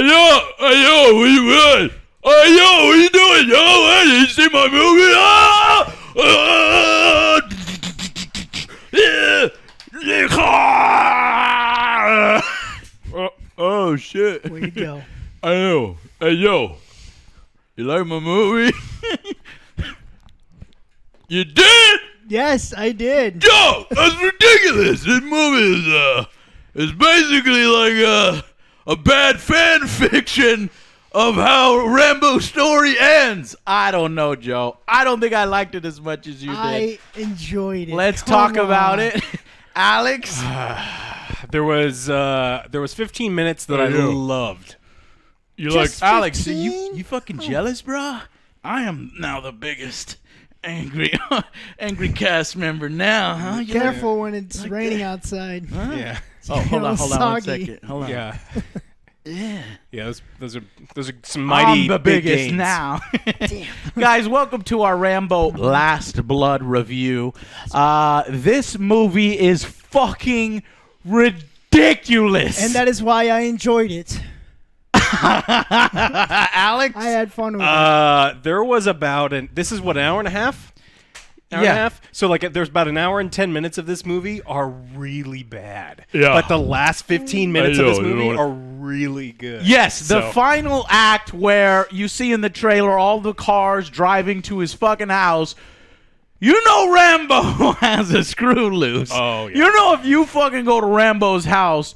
yo, what you doing? Hey, yo, what you doing, yo? Hey, did you see my movie? Oh, shit. Where'd you go? I know. Hey, yo, you like my movie? You did? Yes, I did. Yo, that's ridiculous. This movie is basically like a bad fan fiction of how Rambo's story ends. I don't know, Joe. I don't think I liked it as much as you did. I enjoyed it. Let's talk about it. Alex? There was 15 minutes that I loved. You Just like Alex? 15? You fucking jealous, bro? I am now the biggest angry cast member now, huh? Be careful when it's raining outside. Huh? Yeah. Oh, hold on 1 Soggy. second. Hold on. Yeah. Yeah. Yeah, those are some mighty I'm the big biggest gains. now. Guys, welcome to our Rambo Last Blood review. This movie is fucking ridiculous. And that is why I enjoyed it. Alex? I had fun with it. There was about this is what, an hour and a half? Hour and a half? So like there's about an hour and 10 minutes of this movie are really bad. Yeah. But the last 15 minutes of this you know movie what- are really good. Yes, the So- final act where you see in the trailer all the cars driving to his fucking house. You know Rambo has a screw loose. Oh, yeah. You know if you fucking go to Rambo's house,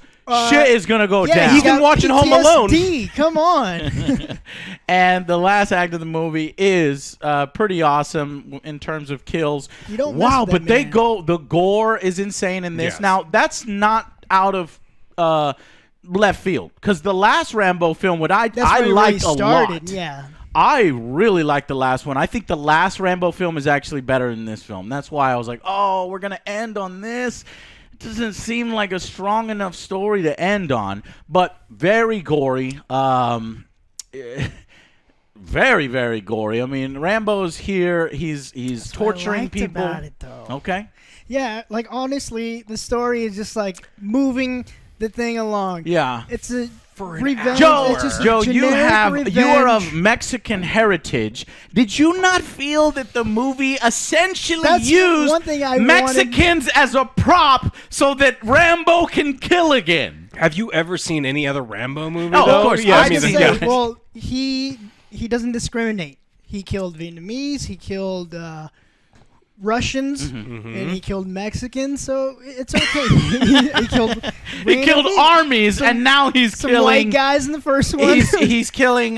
shit is going to go down. he's been watching Home Alone. PTSD, come on. And the last act of the movie is pretty awesome in terms of kills. You don't mess wow, with that but they man. go. The gore is insane in this. Yes. Now that's not out of left field because the last Rambo film, what I That's where it liked really a started. lot. Yeah. I really liked the last one. I think the last Rambo film is actually better than this film. That's why I was like, oh, we're gonna end on this. It doesn't seem like a strong enough story to end on, but very gory. Very, very gory. I mean, Rambo's here. He's That's what I torturing liked people. about it, though. Okay. Yeah, like honestly, the story is just like moving the thing along. Yeah. It's a For an revenge. Joe, It's just a Joe, you generic are of revenge. Mexican heritage. Did you not feel that the movie essentially That's used one thing I Mexicans as a prop so that Rambo can kill again? Have you ever seen any other Rambo movie? Oh, of though? course. Yeah, I've I mean, seen say, that. well, he doesn't discriminate. He killed Vietnamese. He killed Russians, and he killed Mexicans. So it's okay. he killed. He killed randomly armies, and now he's some killing white guys in the first one. he's killing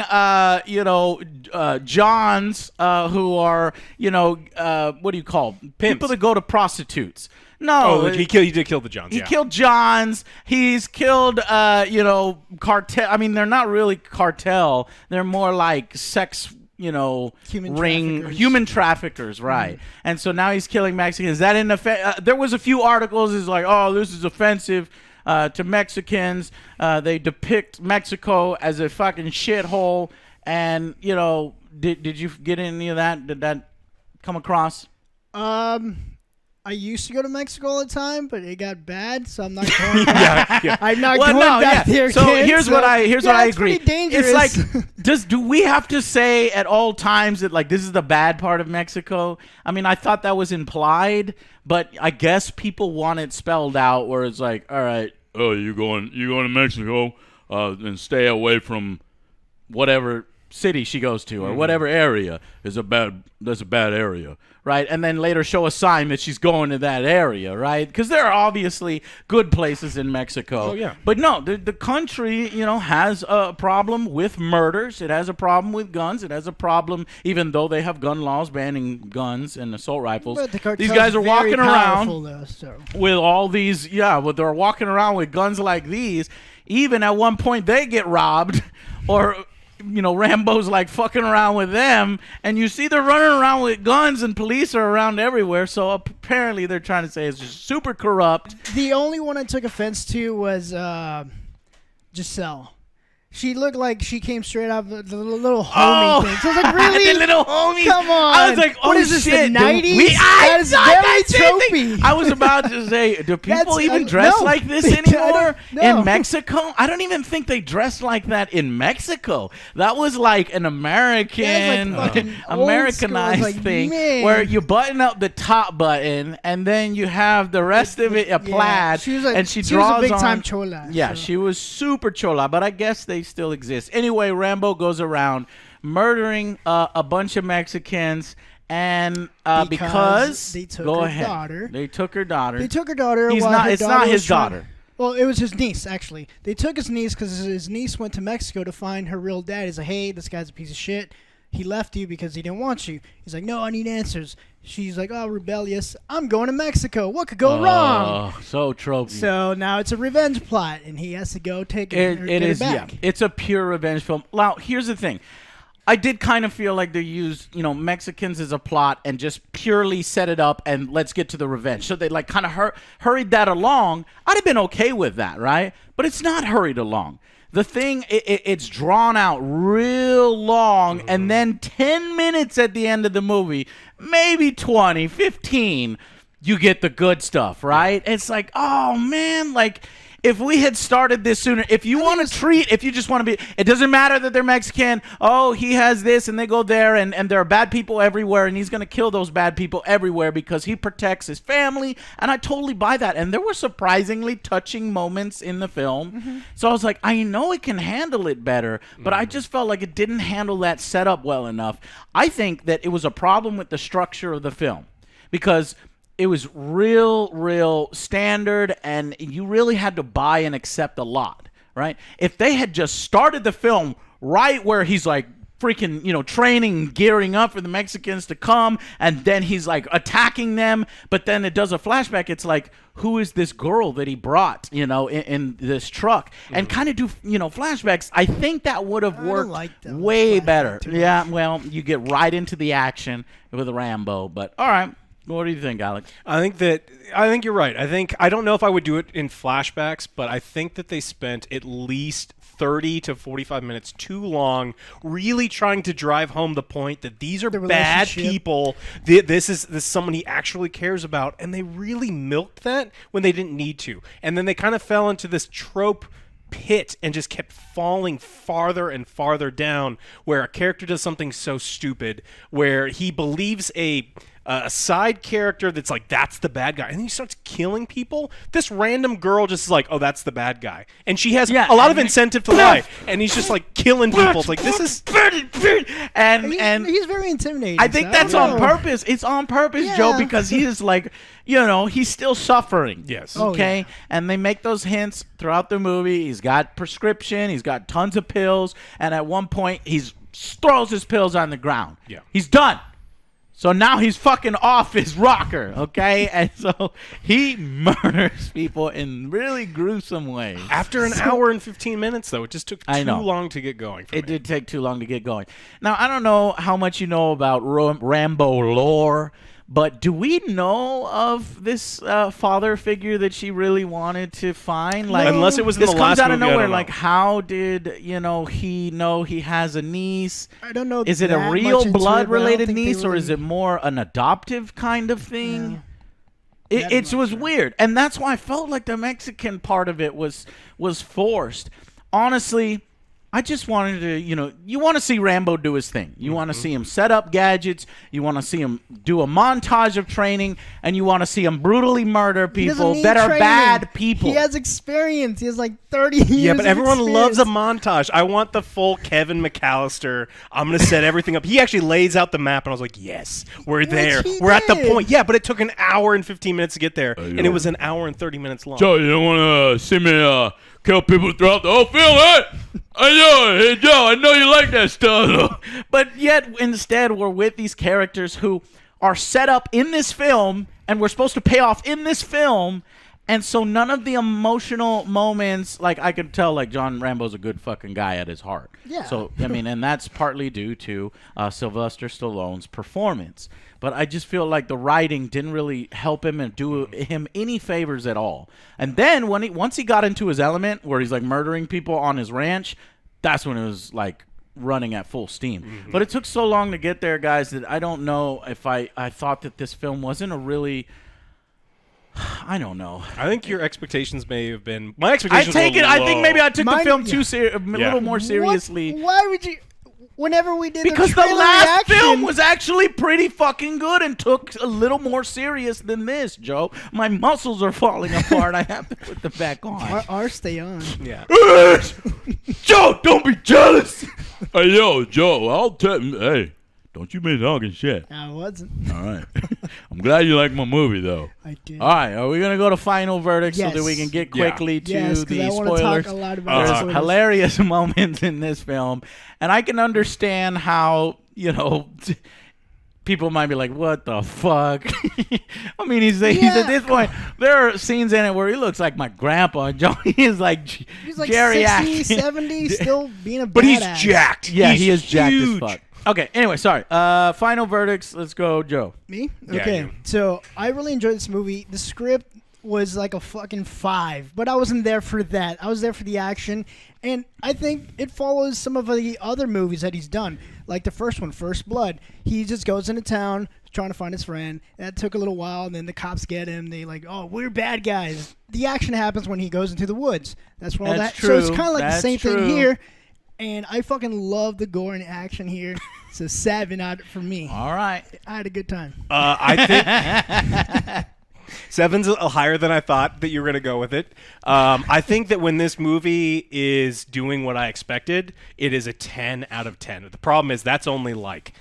Johns who are what do you call them? People that go to prostitutes. No, Oh, he did kill the Johns. he yeah. killed Johns. He's killed cartel. I mean, they're not really cartel. They're more like sex. Human traffickers, right? And so now he's killing Mexicans. That in effect, there was a few articles. Is like, oh, this is offensive to Mexicans. They depict Mexico as a fucking shithole. And did you get any of that? Did that come across? I used to go to Mexico all the time, but it got bad, so I'm not going yeah. I'm not going back there. So kid, here's what I it's agree. pretty dangerous. It's like, do we have to say at all times that like this is the bad part of Mexico? I mean, I thought that was implied, but I guess people want it spelled out where it's like, all right, oh, you're going to Mexico, and stay away from whatever city she goes to or whatever area that's a bad area. Right, and then later show a sign that she's going to that area, right? Because there are obviously good places in Mexico. Oh, yeah. But no, the country, has a problem with murders. It has a problem with guns. It has a problem, even though they have gun laws banning guns and assault rifles. But the These cartel's guys are very walking powerful, around though, so. with all these, they're walking around with guns like these. Even at one point, they get robbed or... Rambo's like fucking around with them, and you see they're running around with guns, and police are around everywhere. So apparently, they're trying to say it's just super corrupt. The only one I took offense to was Giselle. She looked like she came straight out of the little homie thing. So I was like, really? The little homie. Come on. I was like, oh what is this, shit. the 90s? That is very tropey. I was about to say, do people even dress like this anymore in Mexico? I don't even think they dress like that in Mexico. That was like an American, Americanized thing where you button up the top button and then you have the rest of it a plaid. She was like, and she was draws a big on. time chola. Yeah, she was super chola, but I guess they still exist. Anyway, Rambo goes around murdering a bunch of Mexicans, and because they took go her ahead. daughter. They took her daughter. They took her daughter. It's not his daughter. Well, it was his niece, actually. They took his niece because his niece went to Mexico to find her real dad. He's like, hey, this guy's a piece of shit. He left you because he didn't want you. He's like, no, I need answers. She's like, oh, rebellious. I'm going to Mexico. What could go wrong? Oh, so tropey. So now it's a revenge plot, and he has to go take it back. Yeah. It's a pure revenge film. Now, here's the thing. I did kind of feel like they used, Mexicans as a plot and just purely set it up and let's get to the revenge. So they kind of hurried that along. I'd have been okay with that, right? But it's not hurried along. The thing, it's drawn out real long, and then 10 minutes at the end of the movie, maybe 20, 15, you get the good stuff, right? It's like, oh, man, if we had started this sooner, if you just want to be, it doesn't matter that they're Mexican, oh, he has this, and they go there, and there are bad people everywhere, and he's going to kill those bad people everywhere because he protects his family, and I totally buy that. And there were surprisingly touching moments in the film. So I was like, I know it can handle it better, but I just felt like it didn't handle that setup well enough. I think that it was a problem with the structure of the film because it was real standard, and you really had to buy and accept a lot, right? If they had just started the film right where he's like freaking, training, gearing up for the Mexicans to come, and then he's like attacking them, but then it does a flashback. It's like, who is this girl that he brought, in this truck, and kind of do, flashbacks. I think that would have worked way better. Yeah, well, you get right into the action with Rambo, but all right. What do you think, Alex? I think you're right. I don't know if I would do it in flashbacks, but I think that they spent at least 30 to 45 minutes too long really trying to drive home the point that these are bad people. This is someone he actually cares about, and they really milked that when they didn't need to. And then they kind of fell into this trope pit and just kept falling farther and farther down, where a character does something so stupid where he believes a side character that's like, that's the bad guy, and then he starts killing people. This random girl just is like, oh, that's the bad guy, and she has a lot of incentive to lie, and he's just like killing people. It's like, this is and he's very intimidating. I think that's on purpose. It's on purpose, Joe, because he is like, he's still suffering. Yes. Okay. And they make those hints throughout the movie. He's got prescription. He's got tons of pills, and at one point he throws his pills on the ground. Yeah. He's done. So now he's fucking off his rocker, okay? And so he murders people in really gruesome ways. After an hour and 15 minutes, though. It just took too long to get going for me. It did take too long to get going. Now, I don't know how much you know about Rambo lore, but do we know of this father figure that she really wanted to find? Like, unless it was in the last movie, this comes out of nowhere. Like, how did he know he has a niece? I don't know. Is it a real blood-related niece, or is it more an adoptive kind of thing? Yeah. It was weird, and that's why I felt like the Mexican part of it was forced. Honestly, I just wanted to, you want to see Rambo do his thing. You want to see him set up gadgets. You want to see him do a montage of training, and you want to see him brutally murder people that are bad people. He has experience. He has like 30 years. Yeah, but everyone loves a montage. I want the full Kevin McAllister. I'm going to set everything up. He actually lays out the map, and I was like, yes, we're there. We're at the point. Yeah, but it took an hour and 15 minutes to get there, and it was an hour and 30 minutes long. Joe, you don't want to see me kill people throughout the whole film, right? I know, hey Joe, I know you like that stuff. But yet, instead, we're with these characters who are set up in this film, and we're supposed to pay off in this film, and so none of the emotional moments, like I could tell, like John Rambo's a good fucking guy at his heart. Yeah. So, and that's partly due to Sylvester Stallone's performance. But I just feel like the writing didn't really help him and do him any favors at all. And then once he got into his element, where he's like murdering people on his ranch, that's when it was like running at full steam. But it took so long to get there, guys, that I don't know if I thought that this film wasn't a really. I don't know. I think your expectations may have been. My expectations were low. I think maybe I took the film too a Yeah. little more seriously. Why would you? Whenever we did Because the the last reaction, film was actually pretty fucking good and took a little more serious than this, Joe. My muscles are falling apart. I have to put them back on. Ours stay on. Yeah. Joe, don't be jealous. Hey, yo, Joe, I'll tell you. Hey, don't you be talking shit. I wasn't. All right. I'm glad you like my movie, though. I did. All right, are we going to go to final verdict so that Yes. we can get Yeah. quickly to Yes, 'cause the I want to spoilers? talk a lot about There's spoilers. hilarious moments in this film, and I can understand how, people might be like, what the fuck? I mean, he's at this point, there are scenes in it where he looks like my grandpa. Johnny is like He's like geriatric. 60, 70, still being a badass. But he's jacked. Yeah, He's he is jacked as huge. fuck. Okay, anyway, sorry. Final verdicts. Let's go, Joe. Me? Yeah, Okay. you. So I really enjoyed this movie. The script was like a fucking 5, but I wasn't there for that. I was there for the action, and I think it follows some of the other movies that he's done. Like the first one, First Blood. He just goes into town trying to find his friend. That took a little while, and then the cops get him. They like, oh, we're bad guys. The action happens when he goes into the woods. That's when all That's that. So it's true. kind of like That's the same true. thing here. And I fucking love the gore and action here. So 7 out for me. All right. I had a good time. I think 7's higher than I thought that you were going to go with it. I think that when this movie is doing what I expected, it is a 10 out of 10. The problem is that's only like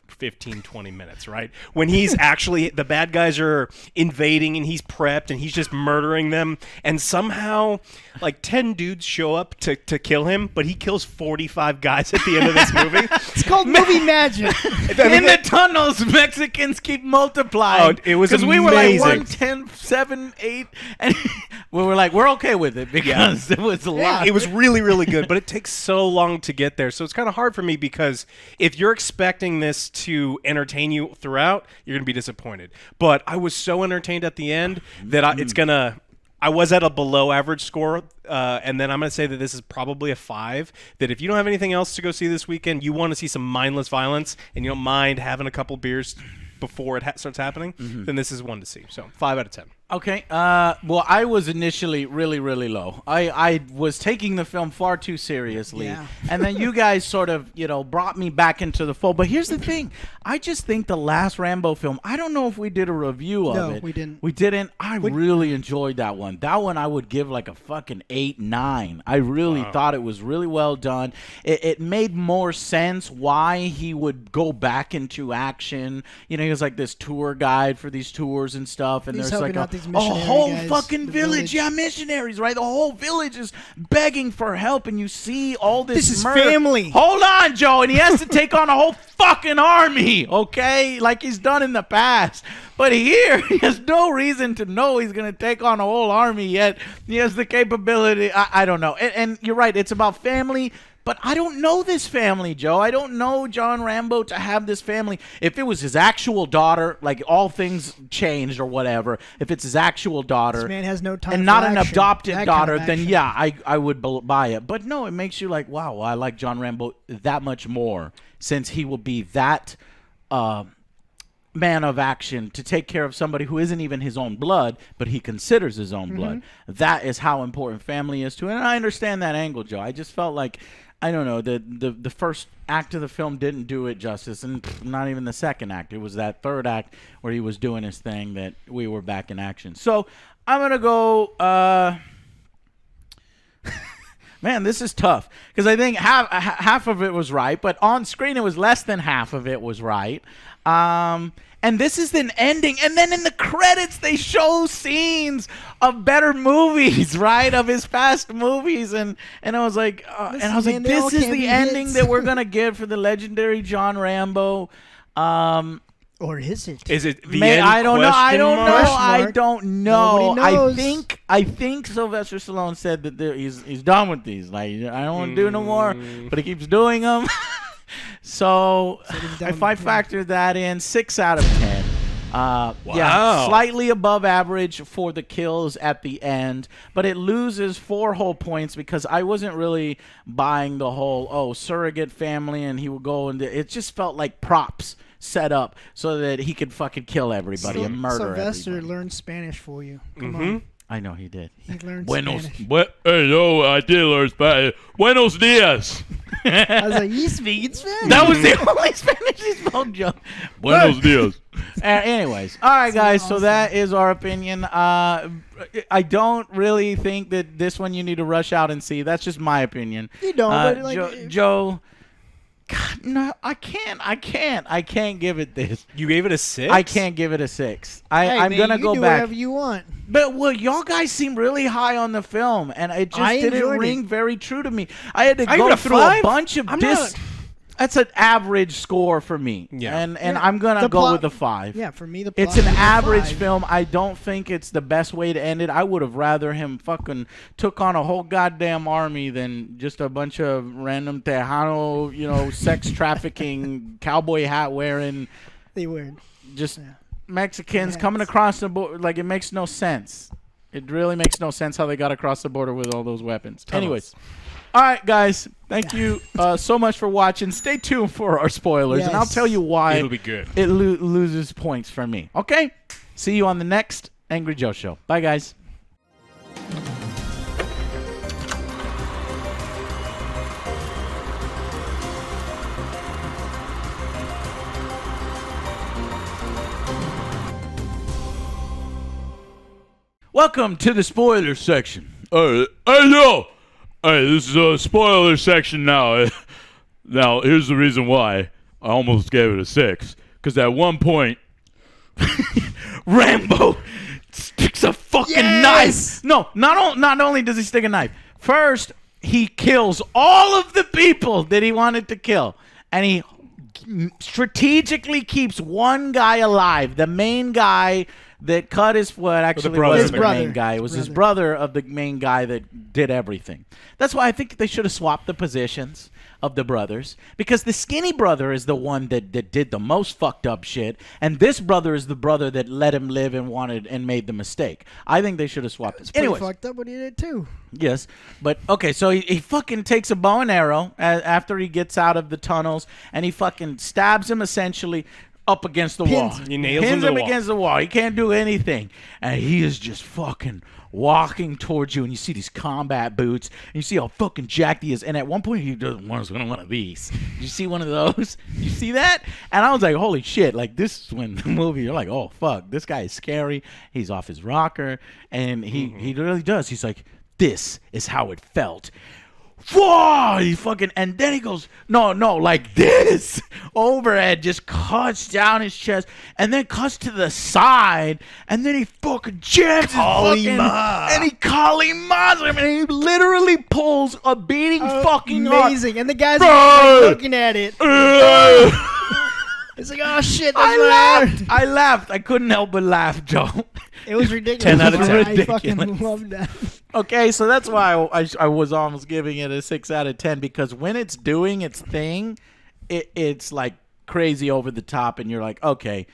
15, 20 minutes, right? When he's actually, the bad guys are invading and he's prepped and he's just murdering them. And somehow, like 10 dudes show up to kill him, but he kills 45 guys at the end of this movie. It's called movie magic. In the tunnels, Mexicans keep multiplying. Oh, it was because we were like amazing. 1, 10, 7, 8, and we were like, we're okay with it because it was a lot. It was really, really good, but it takes so long to get there. So it's kind of hard for me because if you're expecting this to entertain you throughout, you're going to be disappointed. But I was so entertained at the end that I was at a below average score, and then I'm going to say that this is probably a 5, that if you don't have anything else to go see this weekend, you want to see some mindless violence, and you don't mind having a couple beers before it starts happening, then this is one to see. So 5 out of 10. Okay. Well, I was initially really, really low. I was taking the film far too seriously. Yeah. And then you guys sort of, brought me back into the fold. But here's the thing. I just think the last Rambo film, I don't know if we did a review of No, it. we didn't. We didn't. I really enjoyed that one. That one I would give like a fucking 8, 9. I really thought it was really well done. It made more sense why he would go back into action. He was like this tour guide for these tours and stuff. And He's there's like helping out these a missionary whole guys, fucking the village. village. Yeah, missionaries, right? The whole village is begging for help, and you see all this This is murder. family. Hold on, Joe, and he has to take on a whole fucking army, okay? Like he's done in the past. But here, he has no reason to know he's going to take on a whole army, yet he has the capability. I don't know. And you're right, it's about family. But I don't know this family, Joe. I don't know John Rambo to have this family. If it was his actual daughter, like all things changed or whatever, if it's his actual daughter This man has no time and for not an action. adopted That kind daughter, of then action. yeah, I would buy it. But no, it makes you like, wow, I like John Rambo that much more since he will be that man of action to take care of somebody who isn't even his own blood, but he considers his own blood. That is how important family is to him. And I understand that angle, Joe. I just felt like, I don't know, the first act of the film didn't do it justice, and not even the second act. It was that third act where he was doing his thing that we were back in action. So I'm going to go... Man, this is tough because I think half of it was right, but on screen it was less than half of it was right. And this is an ending, and then in the credits they show scenes of better movies, right, of his past movies, and I was like, this is the ending that we're gonna get for the legendary John Rambo. Or is it? Is it the end? I don't know. I don't know. Question I mark. don't know. Nobody knows. I think Sylvester Stallone said that he's done with these. Like, I don't want to do no more, but he keeps doing them. So he's done if I with them. factor that in, 6 out of 10. Yeah, slightly above average for the kills at the end, but it loses 4 whole points because I wasn't really buying the whole surrogate family and he would go and it just felt like props set up so that he could fucking kill everybody and murder Sylvester everybody. learned Spanish for you. Come on. I know he did. He learned Buenos. Spanish. Hey, no, I did learn Spanish. Buenos dias. I was like, you speak Spanish? That was the only Spanish he spoke, Joe. Buenos dias. Anyways, all right, guys. So awesome. that is our opinion. I don't really think that this one you need to rush out and see. That's just my opinion. You don't. But like, Joe. God, no, I can't give it this. You gave it a 6? I can't give it a 6. hey, I'm man, gonna you go do back. whatever you want. But well, y'all guys seem really high on the film, and it just I didn't enjoyed ring it. very true to me. I had to I give go it a through a 5. bunch of I'm dis. not- That's an average score for me. Yeah. And Yeah, I'm gonna the go plot- with a 5. Yeah, for me, the It's plot an was a average 5. film. I don't think it's the best way to end it. I would have rather him fucking took on a whole goddamn army than just a bunch of random Tejano, sex trafficking, cowboy hat wearing, They were. just Yeah. Mexicans Yeah. coming across the border. Like, it makes no sense. It really makes no sense how they got across the border with all those weapons. Anyways. All right, guys. Thank you so much for watching. Stay tuned for our spoilers, and I'll Yes. tell you why It'll be good. it loses points for me. Okay? See you on the next Angry Joe Show. Bye, guys. Welcome to the spoiler section. Hey, yo! Hey, this is a spoiler section now. Now, here's the reason why I almost gave it a 6. Because at one point, Rambo sticks a fucking Yes! knife. No, not only does he stick a knife. First, he kills all of the people that he wanted to kill. And he strategically keeps one guy alive. The main guy that cut his foot actually brother. wasn't His the brother. main guy. It was his Brother. brother of the main guy that did everything. That's why I think they should have swapped the positions of the brothers, because the skinny brother is the one that did the most fucked up shit, and this brother is the brother that let him live and wanted and made the mistake. I think they should have swapped it. It's pretty Anyways, fucked up what he did too. yes, but okay, so he fucking takes a bow and arrow after he gets out of the tunnels, and he fucking stabs him essentially up against the wall. Pins him. He nails him Pins to the him wall. against the wall. He can't do anything, and he is just fucking walking towards you, and you see these combat boots, and you see how fucking jacked he is. And at one point, he does one of these. You see one of those? You see that? And I was like, holy shit! Like, this is when the movie, you're like, oh fuck, this guy is scary. He's off his rocker, and he really does. He's like, this is how it felt. Whoa! He fucking, and then he goes, no, like this, overhead, just cuts down his chest, and then cuts to the side, and then he fucking jams his fucking, and he Kali Ma's him, and he literally pulls a beating fucking heart. Amazing. And the guys Bro. are like, looking at it. It's like, oh shit, that's what happened. I laughed. I couldn't help but laugh, Joe. It was ridiculous. 10 out of 10. I fucking Ridiculous. loved that. Okay, so that's why I was almost giving it a 6 out of 10, because when it's doing its thing, it's like crazy over the top, and you're like, okay,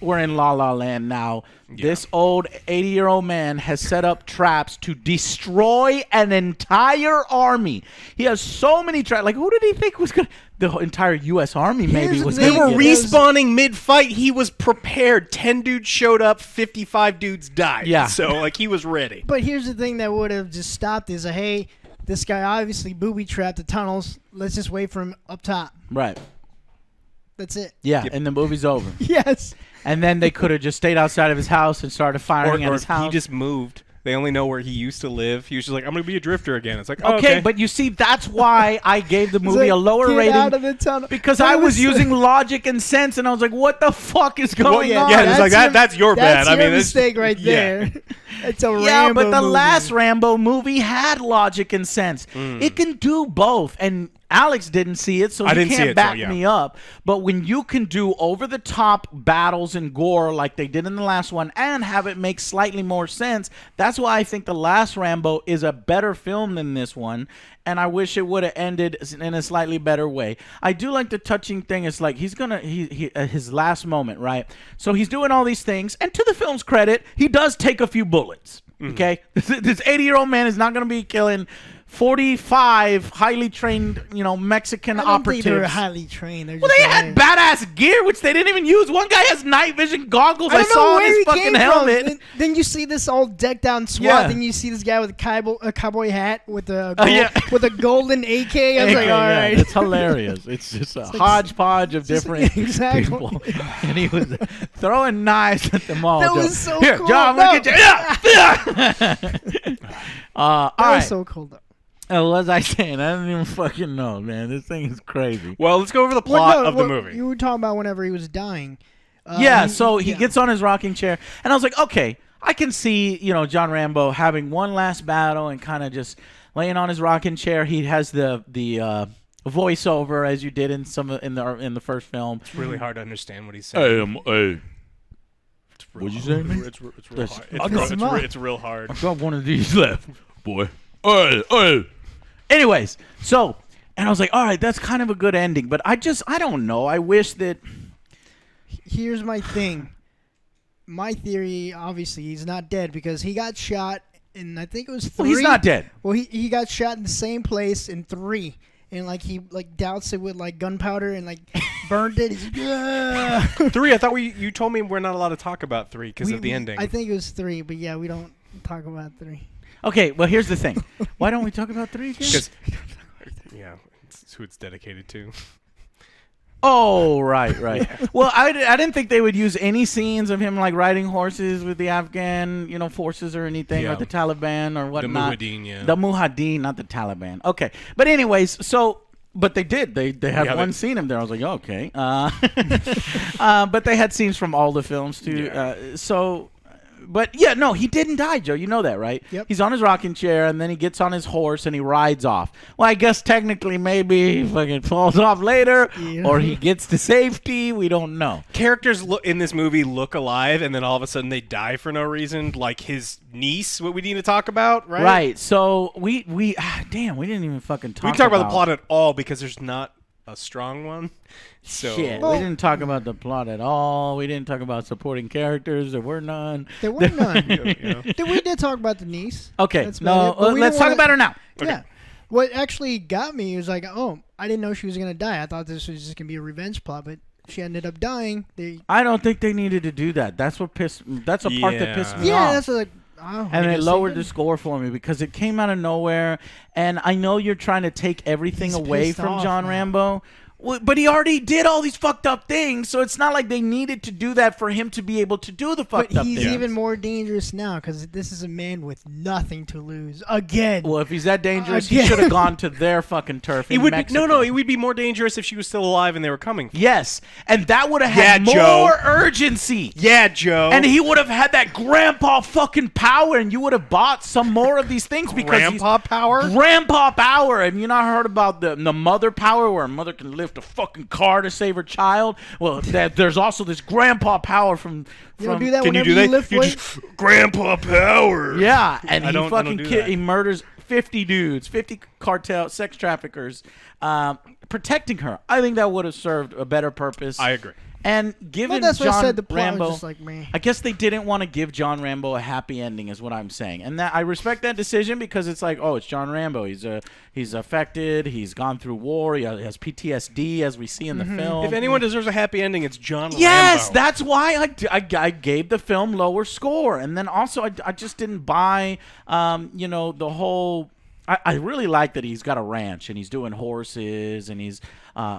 we're in La La Land now. This old 80-year-old man has set up traps to destroy an entire army. He has so many traps. Like, who did he think was going to... The whole entire U.S. Army maybe Here's the was thing. They going were to get it. respawning mid-fight. He was prepared. 10 dudes showed up. 55 dudes died. Yeah. So, like, he was ready. But here's the thing that would have just stopped is, hey, this guy obviously booby-trapped the tunnels. Let's just wait for him up top. Right. That's it. Yeah, and the movie's over. Yes. And then they could have just stayed outside of his house and started firing at Or his house. he just moved. They only know where he used to live. He was just like, I'm going to be a drifter again. It's like, oh, Okay, but you see, that's why I gave the movie It's a like, lower get rating, out of the tunnel. because But I it was using logic and sense, and I was like, what the fuck is going on? yeah, it's like, that's your bad. That's I your mean, it's- mistake right yeah. there. It's a Yeah, Rambo but the movie. last Rambo movie had logic and sense. It can do both, and Alex didn't see it, so I he didn't see can't it, back so, yeah. me up. But when you can do over-the-top battles and gore like they did in the last one and have it make slightly more sense, that's why I think the last Rambo is a better film than this one, and I wish it would have ended in a slightly better way. I do like the touching thing. It's like he's going to his last moment, right? So he's doing all these things, and to the film's credit, he does take a few bullets, okay? This 80-year-old man is not going to be killing 45 highly trained, Mexican I don't operatives. think they were highly trained. They're Well, just they had badass gear, which they didn't even use. One guy has night vision goggles. I don't know saw on where his he fucking came helmet. From. Then you see this all decked down SWAT. Yeah. Then you see this guy with a cowboy hat with a yeah. with a golden AK. I was like, all Yeah, right. it's hilarious. It's just a hodgepodge of different exactly. people, and he was throwing knives at them all. That Joe. was so Here, cool. John, No. look at you. All That right. was so cool though. What was I saying? I don't even fucking know, man. This thing is crazy. Well, let's go over the plot of the movie. You were talking about whenever he was dying. So he gets on his rocking chair, and I was like, okay, I can see, John Rambo having one last battle and kind of just laying on his rocking chair. He has the voiceover as you did in the first film. It's really hard to understand what he's saying. Hey, What'd you say, man? It's real This- hard. It's real hard. I got one of these left, boy. Hey. Anyways, and I was like, all right, that's kind of a good ending, but I don't know. I wish that. Here's my thing. My theory, obviously, he's not dead because he got shot in, I think it was 3. Well, he's not dead. Well, he got shot in the same place in 3. And, he doused it with, gunpowder and, burned it. He's like, yeah. 3, I thought you told me we're not allowed to talk about 3 because of the ending. I think it was 3, but yeah, we don't talk about 3. Okay, well, here's the thing. Why don't we talk about 3 again? Because, yeah, it's who it's dedicated to. Oh, right. Well, I didn't think they would use any scenes of him riding horses with the Afghan, forces or anything, or the Taliban or whatnot. The Mujahideen, yeah. The Mujahideen, not the Taliban. Okay, but anyways, but they did. They had one scene in there. I was like, okay. But they had scenes from all the films too. Yeah. But yeah, no, he didn't die, Joe. You know that, right? Yep. He's on his rocking chair, and then he gets on his horse and he rides off. Well, I guess technically maybe he fucking falls off later, or he gets to safety. We don't know. Characters in this movie look alive, and then all of a sudden they die for no reason, like his niece, what we need to talk about, right? Right. So we didn't even fucking talk. We can talk about the plot at all because there's not a strong one. So Shit, we didn't talk about the plot at all. We didn't talk about supporting characters. There were none. There were none. Yeah. We did talk about the niece. Okay, That's about it, but we let's don't talk about her now. Yeah. What actually got me was I didn't know she was going to die. I thought this was just going to be a revenge plot, but she ended up dying. I don't think they needed to do that. That's a part that pissed me off. That's like... Oh, And it lowered the score for me because it came out of nowhere. And I know you're trying to take everything away from John Rambo. But he already did all these fucked up things, so it's not like they needed to do that for him to be able to do the fucked up things. But he's even more dangerous now because this is a man with nothing to lose. Again. Well, if he's that dangerous, he should have gone to their fucking turf in Mexico. It would be more dangerous if she was still alive and they were coming. Yes, and that would have had more urgency. Yeah, Joe. And he would have had that grandpa fucking power, and you would have bought some more of these things because grandpa power? Grandpa power. Have you not heard about the mother power where a mother can lift a fucking car to save her child? Well, there's also this grandpa power from You do that Can you whenever do that? lift You weights? just grandpa power. Yeah, and I he don't fucking do that. he murders 50 dudes, 50 cartel sex traffickers, protecting her. I think that would have served a better purpose. I agree. And given But that's what I John said. The plot Rambo, was just like me. I guess they didn't want to give John Rambo a happy ending, is what I'm saying, and that I respect that decision because it's like, oh, it's John Rambo. He's affected. He's gone through war. He has PTSD, as we see in the film. If anyone deserves a happy ending, it's John Yes, Rambo. that's why I gave the film lower score, and then also I just didn't buy, the whole. I really like that he's got a ranch and he's doing horses and he's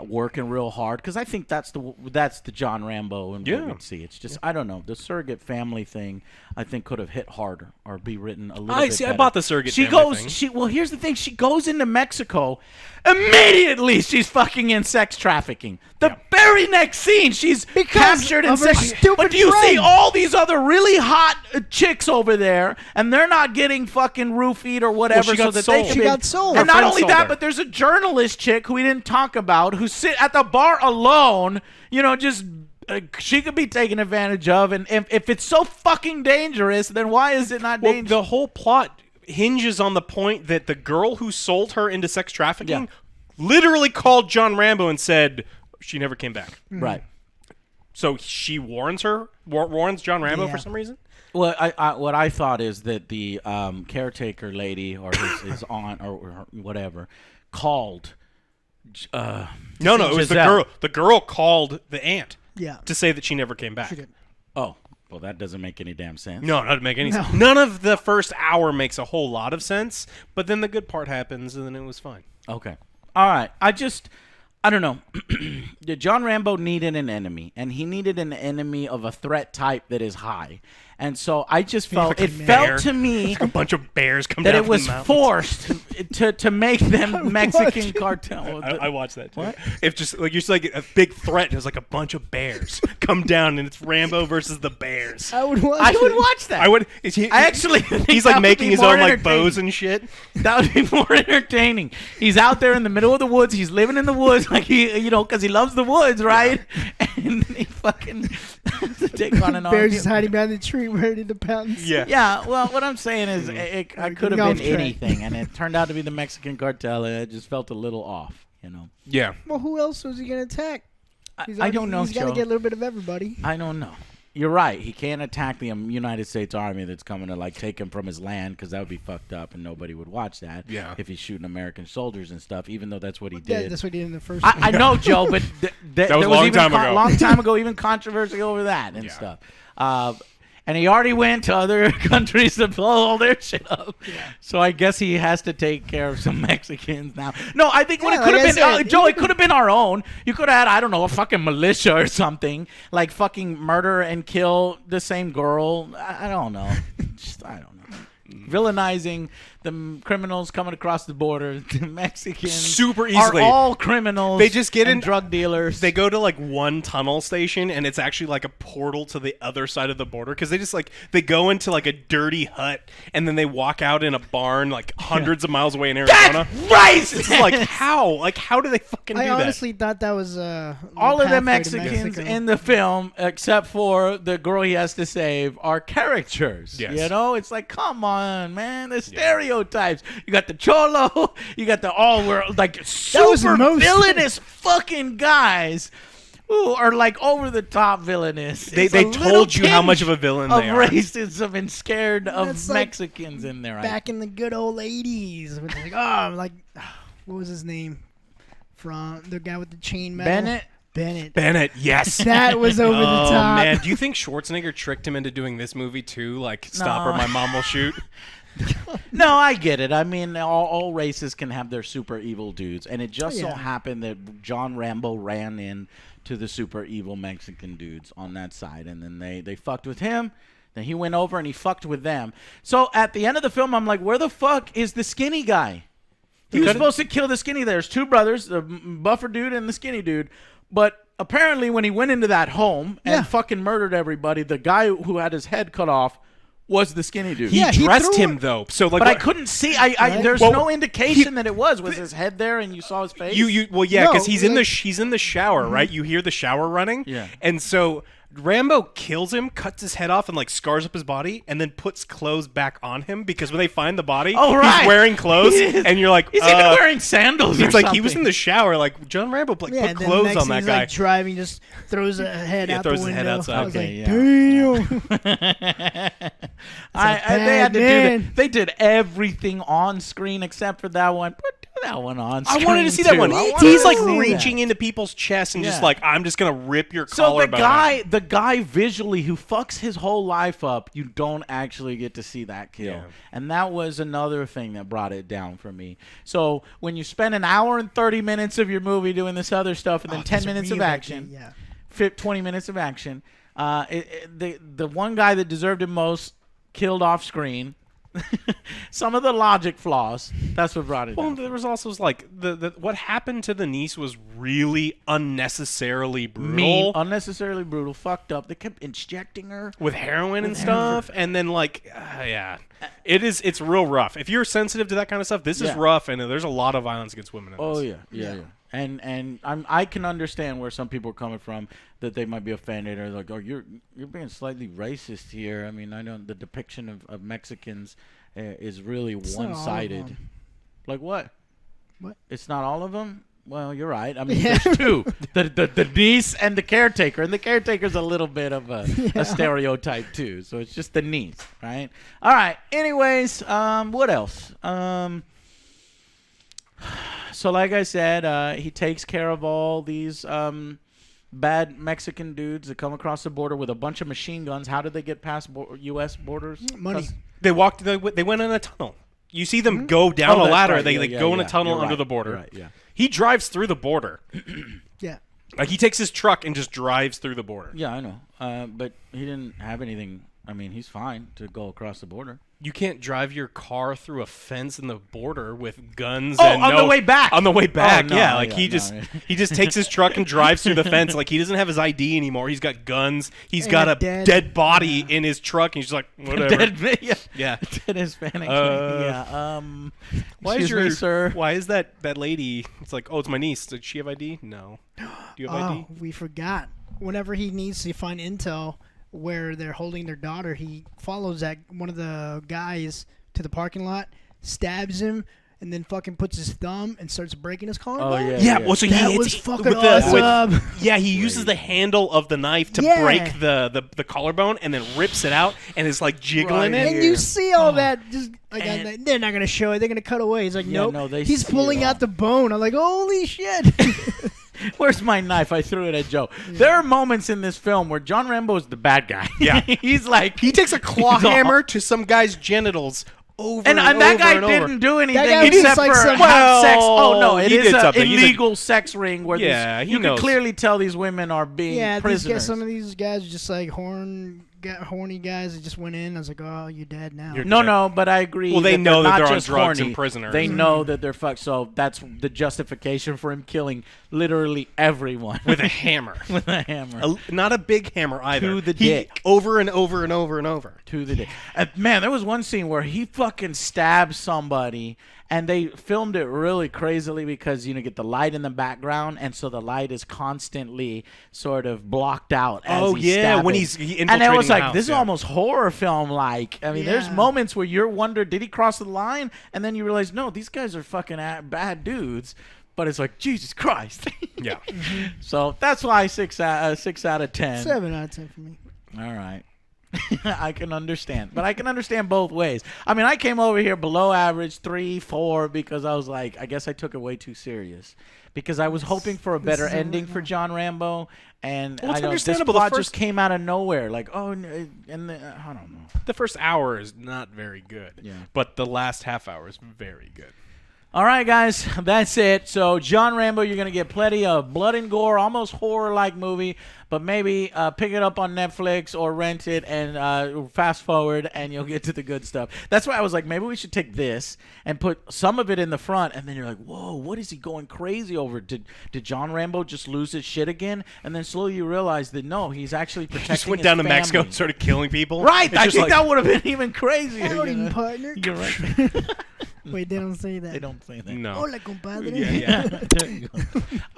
working real hard because I think that's the John Rambo and what we'd see. It's just I don't know, the surrogate family thing. I think could have hit harder or be written a little bit better. I bought the surrogate family thing. Well, here's the thing. She goes into Mexico. Immediately, she's fucking in sex trafficking. The very next scene, she's captured in of her sex. stupid But do you see friend. all these other really hot chicks over there, and they're not getting fucking roofied or whatever, Well, she got so that sold Jacobin. She got sold. And not friend only sold that, her. but there's a journalist chick who we didn't talk about who sit at the bar alone, just she could be taken advantage of. And if it's so fucking dangerous, then why is it not dangerous? The whole plot hinges on the point that the girl who sold her into sex trafficking literally called John Rambo and said she never came back. Right. So she warns John Rambo for some reason? Well, what I thought is that the caretaker lady or his aunt or whatever called. No, it was the girl. The girl called the aunt to say that she never came back. She did. Oh, well, that doesn't make any damn sense. No, not to make any sense. None of the first hour makes a whole lot of sense, but then the good part happens, and then it was fine. Okay. All right. I don't know. John Rambo needed an enemy, and he needed an enemy of a threat type that is high. And so I just felt felt to me like a bunch of bears come that down it was from the forced to make them Mexican cartel. I watched that too. What? If just like a big threat, and there's like a bunch of bears come down, and it's Rambo versus the bears. I would watch that. I would. I actually think he's that like would making be his more own like entertaining. bows and shit. That would be more entertaining. He's out there in the middle of the woods. He's living in the woods, like because he loves the woods, right? And he fucking take on an Bears just hiding behind the tree, ready to pounce. Yeah. Yeah. Well, what I'm saying is, it could have been Golf track. anything, and it turned out to be the Mexican cartel, and it just felt a little off. Yeah. Well, who else was he gonna attack? I don't know, He's got to Joe. get a little bit of everybody. I don't know. You're right. He can't attack the United States Army that's coming to take him from his land, because that would be fucked up, and nobody would watch that. Yeah. If he's shooting American soldiers and stuff, even though that's what he Yeah, did. that's what he did in the first. I know, Joe, but was there a was long even time ago. long time ago, even controversy over that and stuff. And he already went to other countries to blow all their shit up. Yeah. So I guess he has to take care of some Mexicans now. No, I think what it could have been, Joe, it could have been our own. You could have had, I don't know, a fucking militia or something. Like fucking murder and kill the same girl. I don't know. I don't know. Villainizing the criminals coming across the border. The Mexicans Super easily. are all criminals. They just get and in drug dealers. They go to one tunnel station, and it's actually like a portal to the other side of the border, because they just they go into a dirty hut, and then they walk out in a barn hundreds of miles away in Arizona. That's right. It's how do they fucking do I that? honestly thought that was all of the Mexicans in the film, except for the girl he has to save, are caricatures. Yes. It's like, come on, man, the stereotypes. You got the cholo, you got the super villainous fucking guys who are over the top villainous. They told you how much of a villain they are. Of racism and scared of That's Mexicans in there. Back in the good old 80s. What was his name? From the guy with the chain metal? Bennett, yes. That was over the top. Man, do you think Schwarzenegger tricked him into doing this movie too? Stop or my mom will shoot? No, I get it. I mean, all races can have their super evil dudes, and it just so happened that John Rambo ran in to the super evil Mexican dudes on that side, and then they fucked with him. Then he went over and he fucked with them. So at the end of the film, I'm like, where the fuck is the skinny guy? He was supposed to kill the skinny. There's two brothers, the buffer dude and the skinny dude. But apparently when he went into that home and fucking murdered everybody, the guy who had his head cut off was the skinny dude. He dressed him, though. So but I couldn't see. There's no indication that it was. Was his head there and you saw his face? Because he's in the shower, right? You hear the shower running. Yeah. And so Rambo kills him, cuts his head off, and scars up his body, and then puts clothes back on him, because when they find the body, he's wearing clothes, and you're like, he's even wearing sandals. It's or like something. he was in the shower, John Rambo put clothes on that guy. Driving, just throws a head out the window. Throws his head outside. I was damn. They did everything on screen except for that one. Put that one on screen. I wanted to see that one. He's reaching into people's chests and just I'm just gonna rip your collarbone. So the guy visually who fucks his whole life up, you don't actually get to see that kill, and that was another thing that brought it down for me. So when you spend an hour and 30 minutes of your movie doing this other stuff, and then 10 minutes of action, 20 minutes of action, the one guy that deserved it most killed off screen. some of the logic flaws. That's what brought it Well, down. there was also like the what happened to the niece was really unnecessarily brutal. Mean, unnecessarily brutal, fucked up. They kept injecting her with heroin and stuff, and then it's real rough. If you're sensitive to that kind of stuff, this is rough, and there's a lot of violence against women in this. Yeah. And I can understand where some people are coming from, that they might be offended or like, oh, you're being slightly racist here. I mean, I know the depiction of Mexicans is really one-sided. Like what? What? It's not all of them? Well, you're right. I mean, there's two. The niece and the caretaker. And the caretaker's a little bit of a stereotype, too. So it's just the niece, right? All right. Anyways, what else? So like I said, he takes care of all these bad Mexican dudes that come across the border with a bunch of machine guns. How did they get past U.S. borders? Money. They went in a tunnel. You see them go down a ladder. Right. They go in a tunnel under the border. Right, yeah. He drives through the border. Yeah. Like he takes his truck and just drives through the border. Yeah, I know. But he didn't have anything. I mean, he's fine to go across the border. You can't drive your car through a fence in the border with guns. On the way back. On the way back, Oh, no, yeah. Like yeah, he no, just yeah. he just takes his truck and drives through the fence. Like he doesn't have his ID anymore. He's got guns. He's And got a a dead- dead body in his truck. And he's just like whatever. Yeah. Dead Hispanic. Why excuse is your me, sir? Why is that lady? It's like, oh, it's my niece. Does she have ID? No. Do you have ID? Oh, we forgot. Whenever he needs to find intel where they're holding their daughter, he follows that one of the guys to the parking lot, stabs him, and then fucking puts his thumb and starts breaking his collarbone. Yeah, well, so That he was hits fucking awesome. he uses the handle of the knife to Yeah. break the collarbone and then rips it out and is like jiggling Right. it. And you see all that, just like And- they're not gonna show it. They're gonna cut away. He's like, Yeah, nope. no, they He's see pulling it all. out the bone. I'm like, holy shit. Where's my knife? I threw it at Joe. There are moments in this film where John Rambo is the bad guy. Yeah. He's like He takes a claw hammer to some guy's genitals over and and that over guy and over. didn't do anything guy was except like for some- have sex. Oh Well, no, it he is did an something. He's a- illegal sex ring where Yeah, he you knows. can clearly tell these women are being Yeah, prisoners. some of these guys are just like horny guys that just went in. I was like, oh, you're dead now. No, but I agree. Well, they that know they're that not they're on just drugs horny. and prisoners. They know that they're fucked. So that's the justification for him killing literally everyone with a hammer. with a hammer. Not a big hammer either. To the dick. Over and over and over and over. To the day. Man, there was one scene where he fucking stabbed somebody, and they filmed it really crazily because you get the light in the background, and so the light is constantly sort of blocked out. As he's stabbing. when he's and it infiltrating was the like house, this is yeah. almost horror film like. I mean, there's Yeah. moments where you're wondering, did he cross the line? And then you realize, no, these guys are fucking bad dudes. But it's like Jesus Christ. Yeah. So that's why 6 out of 10. 7 out of 10 for me. All right. I can understand. But I can understand both ways. I mean, I came over here below average, 3, 4, because I was like, I guess I took it way too serious. Because I was hoping for a better is a- ending for John Rambo. And Well, it's I know this understandable. The plot first- just came out of nowhere. Like, I don't know. The first hour is not very good. Yeah. But the last half hour is very good. All right, guys, that's it. So, John Rambo, you're going to get plenty of blood and gore, almost horror-like movie, but maybe pick it up on Netflix or rent it and fast forward, and you'll get to the good stuff. That's why I was like, maybe we should take this and put some of it in the front, and then you're like, whoa, what is he going crazy over? Did John Rambo just lose his shit again? And then slowly you realize that, no, he's actually protecting Just went his down to family. Mexico and started killing people. Right, It's I just think like- that would have been even crazier. Howdy, you know? partner. You're right. Wait, they don't say that. They don't say that. No. Hola, compadre. Yeah. There you go.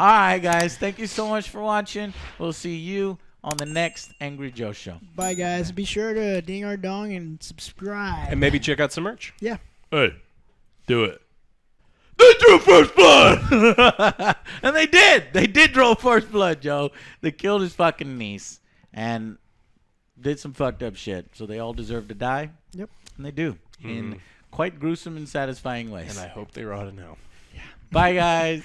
All right, guys. Thank you so much for watching. We'll see you on the next Angry Joe Show. Bye, guys. Be sure to ding our dong and subscribe. And maybe check out some merch. Yeah. Hey, do it. They drew first blood. And they did. They did draw first blood, Joe. They killed his fucking niece and did some fucked up shit. So they all deserve to die. Yep. And they do. In quite gruesome and satisfying ways. And I hope they rot in hell. Bye, guys.